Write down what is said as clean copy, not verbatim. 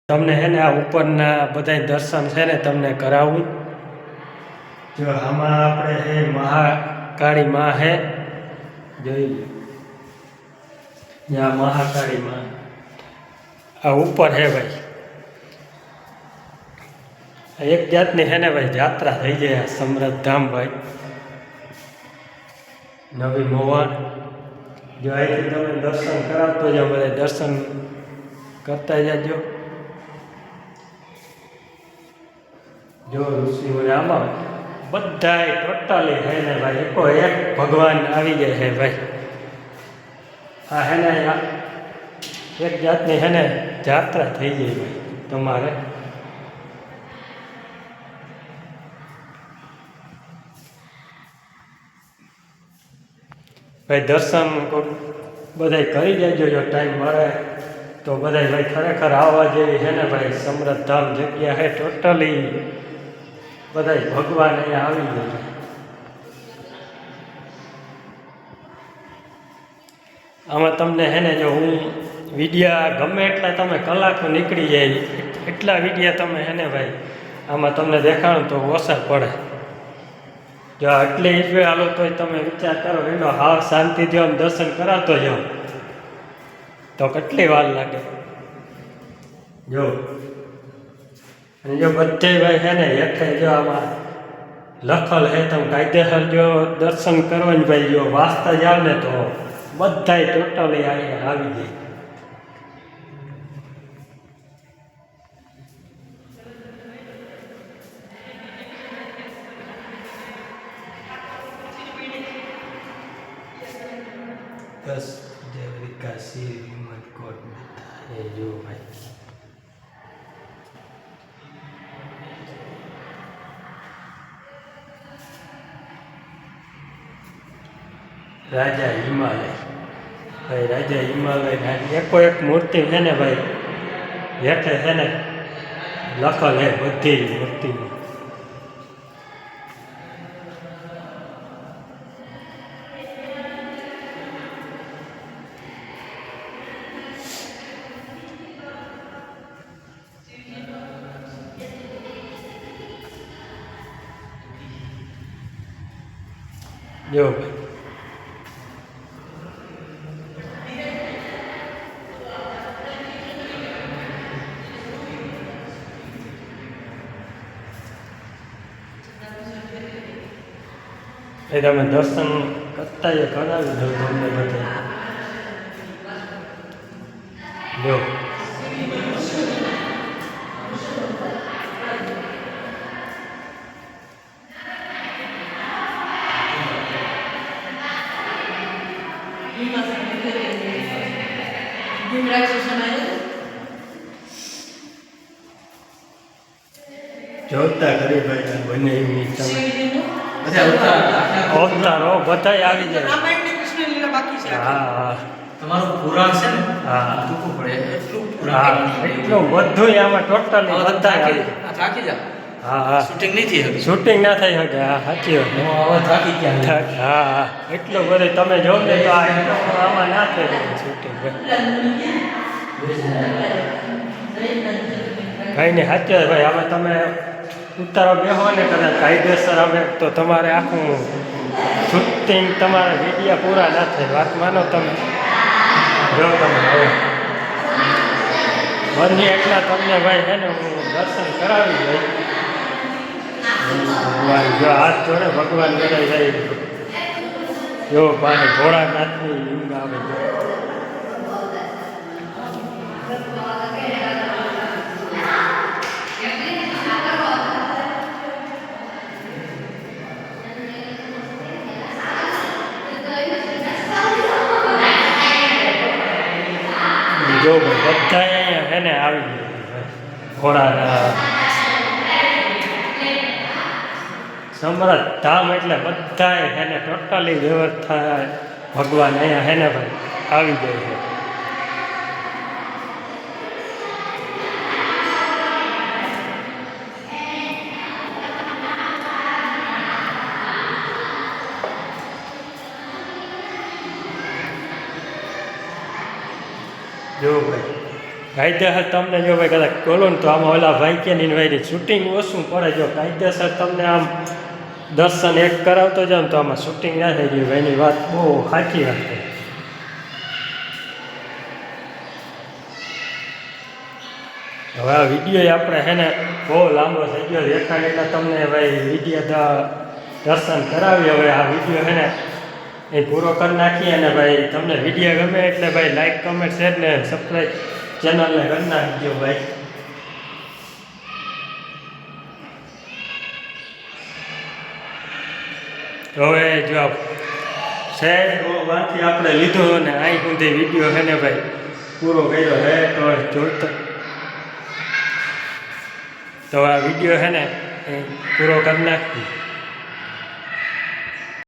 તમને હે ને આ ઉપરના બધા દર્શન છે ને તમને કરાવું। જો આમાં આપણે હે મહાકાળી માં હે, જોઈ લો ત્યાં મહાકાળી માં આ ઉપર હે ભાઈ। એક જાતની હે ને ભાઈ યાત્રા થઈ જાય સમરથ ધામ ભાઈ, નવી મોવાણ। જો અહીંથી તમે દર્શન કરાવતો જાઓ, બધા દર્શન કરતા જાજો। જો ઋષિઓને આમાં બધાય ટોટલી હે ને ભાઈ એકો એક ભગવાન આવી જાય છે ભાઈ। આ હે ને એક જાતની હે ને યાત્રા થઈ જાય ભાઈ તમારે। ભાઈ દર્શન બધા કરી જાજો, જો ટાઈમ મળે તો બધા ભાઈ ખરેખર આવવા જેવી છે ને ભાઈ સમરથ ધામ જગ્યા છે ટોટલી। બધા ભગવાન અહીંયા આવી જાય। આમાં તમને હે ને જો હું વિડીયા ગમે એટલા તમે કલાકો નીકળી જાય એટલા વિડીયા તમે હે ને ભાઈ આમાં તમને દેખાડું તો ઓછા પડે। જો એટલે ઈશ્વે હાલો તોય તમે વિચાર કરો એનો હાવ શાંતિથી આમ દર્શન કરાવતો જાઓ તો કેટલી વાર લાગે। જો અને જો બધે ભાઈ છે ને હેઠે જો આમાં લખલ હે, તમે કાયદેસર જો દર્શન કરવાની ભાઈ જો વાંચતા જાવ ને તો બધાય ટોટલી અહીંયા આવી જાય। બસ જે વિકાસી હિંમત કોટ એ જો ભાઈ રાજા હિમાલય ભાઈ, રાજા હિમાલય એકો એક મૂર્તિ છે ને ભાઈ હેઠે છે ને લખલ હે બધી મૂર્તિમાં। જો ભાઈ એ તમે દર્શન કરતા એ કરાવી દો તમને બધા। જો જોતા કરી ભાઈ બને એવી તમે અવતારો બધાય આવી જાય। હા હા તમારું પુરાણ છે ને, હા ટૂંકું પડે એટલું હા એટલું બધું આમાં ટોટલી બધા થાકી જા। હા હા શૂટિંગ નહીં થઈ હતી, શૂટિંગ ના થઈ શકે। હા સાચી વાત। હું હવે થાકી ગયા। હા હા એટલું બધું તમે જોવો ને તો આમાં ના થઈ શકે શૂટિંગ ભાઈ ને સાચી વાત ભાઈ। આમાં તમે ઉતારો બેહો ને કદાચ કાયદેસર આવે તો તમારે આખું શૂટિંગ તમારા વિડીયા પૂરા ના થાય। વાત માનો તમે જો તમે હવે બને એટલા તમને ભાઈ છે ને હું દર્શન કરાવી ભાઈ। જો હાથ જોડે ભગવાન બધા જાય જો પાસે ભોળાનાથની લિંગ આવે છે। જો બધા અહીંયા હે ને આવી ગયા ઘોડાના સમરથ ધામ એટલે બધા હે ને ટોટલી વ્યવસ્થા ભગવાન અહીંયા હે ને ભાઈ આવી જાય છે। જો ભાઈ કાયદેસર તમને જો ભાઈ કદાચ બોલો ને તો આમાં ઓલા ભાઈ કે ની ભાઈની શૂટિંગ ઓછું પડે. જો કાયદેસર તમને આમ દર્શન એક કરાવતો જાવ ને તો આમાં શૂટિંગ ના થઈ ગયું. ભાઈની વાત બહુ સાચી વાત છે. હવે આ વિડીયો આપણે છે ને બહુ લાંબો થઈ ગયો દેખાડ એટલે તમને ભાઈ વિડીયો દર્શન કરાવી. હવે આ વિડીયો છે ને એ પૂરો કરી નાખીએ. અને ભાઈ તમને વિડીયો ગમે એટલે ભાઈ લાઈક કમેન્ટ શેર ને સબસ્ક્રાઈબ ચેનલને કરી નાખજો ભાઈ. હવે જો શહેરમાંથી આપણે લીધો અને અહીં સુધી વિડીયો છે ને ભાઈ પૂરો કર્યો હે તો જોતો તો આ વિડીયો છે ને પૂરો કરી નાખીએ.